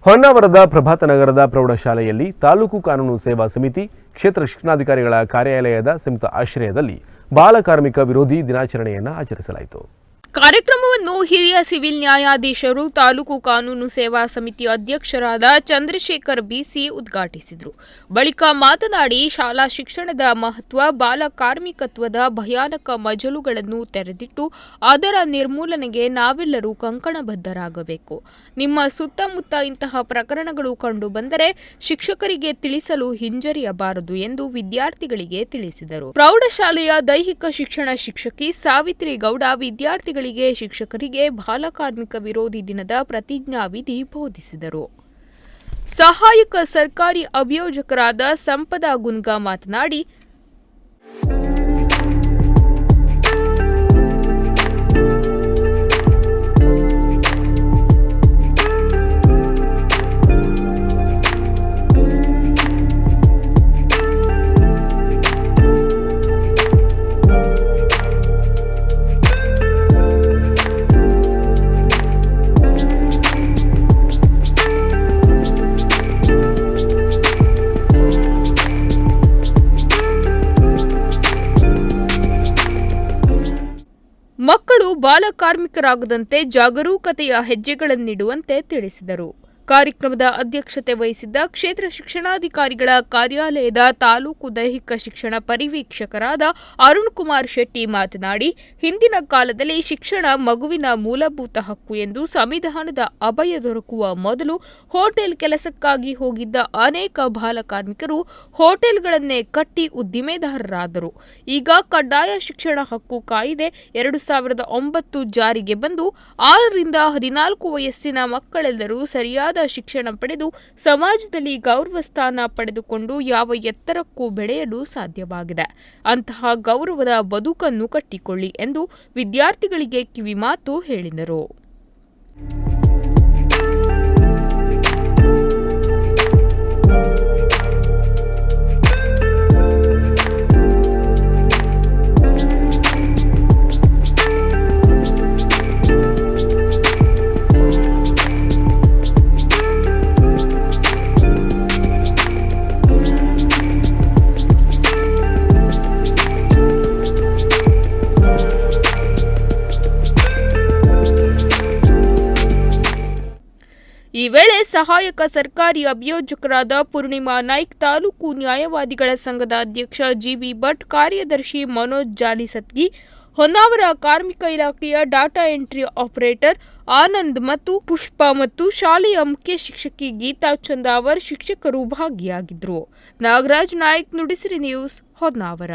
ಹೊನ್ನಾವರದ ಪ್ರಭಾತ ನಗರದ ಪ್ರೌಢಶಾಲೆಯಲ್ಲಿ ತಾಲೂಕು ಕಾನೂನು ಸೇವಾ ಸಮಿತಿ, ಕ್ಷೇತ್ರ ಶಿಕ್ಷಣಾಧಿಕಾರಿಗಳ ಕಾರ್ಯಾಲಯದ ಸಂಯುಕ್ತ ಆಶ್ರಯದಲ್ಲಿ ಬಾಲಕಾರ್ಮಿಕ ವಿರೋಧಿ ದಿನಾಚರಣೆಯನ್ನು ಆಚರಿಸಲಾಯಿತು. ಕಾರ್ಯಕ್ರಮವನ್ನು ಹಿರಿಯ ಸಿವಿಲ್ ನ್ಯಾಯಾಧೀಶರು, ತಾಲೂಕು ಕಾನೂನು ಸೇವಾ ಸಮಿತಿ ಅಧ್ಯಕ್ಷರಾದ ಚಂದ್ರಶೇಖರ್ ಬಿಸಿ ಉದ್ಘಾಟಿಸಿದರು. ಬಳಿಕ ಮಾತನಾಡಿ, ಶಾಲಾ ಶಿಕ್ಷಣದ ಮಹತ್ವ, ಬಾಲ ಕಾರ್ಮಿಕತ್ವದ ಭಯಾನಕ ಮಜಲುಗಳನ್ನು ತೆರೆದಿಟ್ಟು ಅದರ ನಿರ್ಮೂಲನೆಗೆ ನಾವೆಲ್ಲರೂ ಕಂಕಣಬದ್ಧರಾಗಬೇಕು. ನಿಮ್ಮ ಸುತ್ತಮುತ್ತ ಇಂತಹ ಪ್ರಕರಣಗಳು ಕಂಡು ಬಂದರೆ ಶಿಕ್ಷಕರಿಗೆ ತಿಳಿಸಲು ಹಿಂಜರಿಯಬಾರದು ಎಂದು ವಿದ್ಯಾರ್ಥಿಗಳಿಗೆ ತಿಳಿಸಿದರು. ಪ್ರೌಢಶಾಲೆಯ ದೈಹಿಕ ಶಿಕ್ಷಣ ಶಿಕ್ಷಕಿ ಸಾವಿತ್ರಿ ಗೌಡ ವಿದ್ಯಾರ್ಥಿಗಳಿಗೆ ಶಿಕ್ಷಕರಿಗೆ ಬಾಲಕಾರ್ಮಿಕ ವಿರೋಧಿ ದಿನದ ಪ್ರತಿಜ್ಞಾವಿಧಿ ಬೋಧಿಸಿದರು. ಸಹಾಯಕ ಸರ್ಕಾರಿ ಅಭಿಯೋಜಕರಾದ ಸಂಪದ ಗುನ್ಗಾ ಮಾತನಾಡಿ, ಮಕ್ಕಳು ಬಾಲಕಾರ್ಮಿಕರಾಗದಂತೆ ಜಾಗರೂಕತೆಯ ಹೆಜ್ಜೆಗಳನ್ನಿಡುವಂತೆ ತಿಳಿಸಿದರು. ಕಾರ್ಯಕ್ರಮದ ಅಧ್ಯಕ್ಷತೆ ವಹಿಸಿದ್ದ ಕ್ಷೇತ್ರ ಶಿಕ್ಷಣಾಧಿಕಾರಿಗಳ ಕಾರ್ಯಾಲಯದ ತಾಲೂಕು ದೈಹಿಕ ಶಿಕ್ಷಣ ಪರಿವೀಕ್ಷಕರಾದ ಅರುಣ್ ಕುಮಾರ್ ಶೆಟ್ಟಿ ಮಾತನಾಡಿ, ಹಿಂದಿನ ಕಾಲದಲ್ಲಿ ಶಿಕ್ಷಣ ಮಗುವಿನ ಮೂಲಭೂತ ಹಕ್ಕು ಎಂದು ಸಂವಿಧಾನದ ಅಭಯ ದೊರಕುವ ಮೊದಲು ಹೋಟೆಲ್ ಕೆಲಸಕ್ಕಾಗಿ ಹೋಗಿದ್ದ ಅನೇಕ ಬಾಲಕಾರ್ಮಿಕರು ಹೋಟೆಲ್ಗಳನ್ನೇ ಕಟ್ಟಿ ಉದ್ದಿಮೆದಾರರಾದರು. ಈಗ ಕಡ್ಡಾಯ ಶಿಕ್ಷಣ ಹಕ್ಕು ಕಾಯಿದೆ 2009 ಜಾರಿಗೆ ಬಂದು 6 ರಿಂದ 14 ವಯಸ್ಸಿನ ಮಕ್ಕಳೆಲ್ಲರೂ ಸರಿಯಾದ ಶಿಕ್ಷಣ ಪಡೆದು ಸಮಾಜದಲ್ಲಿ ಗೌರವ ಸ್ಥಾನ ಪಡೆದುಕೊಂಡು ಯಾವ ಎತ್ತರಕ್ಕೂ ಬೆಳೆಯಲು ಸಾಧ್ಯವಾಗಿದೆ. ಅಂತಹ ಗೌರವದ ಬದುಕನ್ನು ಕಟ್ಟಿಕೊಳ್ಳಿ ಎಂದು ವಿದ್ಯಾರ್ಥಿಗಳಿಗೆ ಕಿವಿಮಾತು ಹೇಳಿದರು. ಈ ವೇಳೆ ಸಹಾಯಕ ಸರ್ಕಾರಿ ಅಭಿಯೋಜಕರಾದ ಪೂರ್ಣಿಮಾ ನಾಯ್ಕ್, ತಾಲೂಕು ನ್ಯಾಯವಾದಿಗಳ ಸಂಘದ ಅಧ್ಯಕ್ಷ ಜಿವಿ ಭಟ್, ಕಾರ್ಯದರ್ಶಿ ಮನೋಜ್ ಜಾಲಿಸತ್ಗಿ, ಹೊನ್ನಾವರ ಕಾರ್ಮಿಕ ಇಲಾಖೆಯ ಡಾಟಾ ಎಂಟ್ರಿ ಆಪರೇಟರ್ ಆನಂದ್ ಮತ್ತು ಪುಷ್ಪ ಮತ್ತು ಶಾಲೆಯ ಮುಖ್ಯ ಶಿಕ್ಷಕಿ ಗೀತಾ ಚಂದಾವರ್ ಶಿಕ್ಷಕರು ಭಾಗಿಯಾಗಿದ್ದರು. ನಾಗರಾಜ್ ನಾಯ್ಕ್, ನುಡಿಸಿರಿ ನ್ಯೂಸ್, ಹೊನ್ನಾವರ.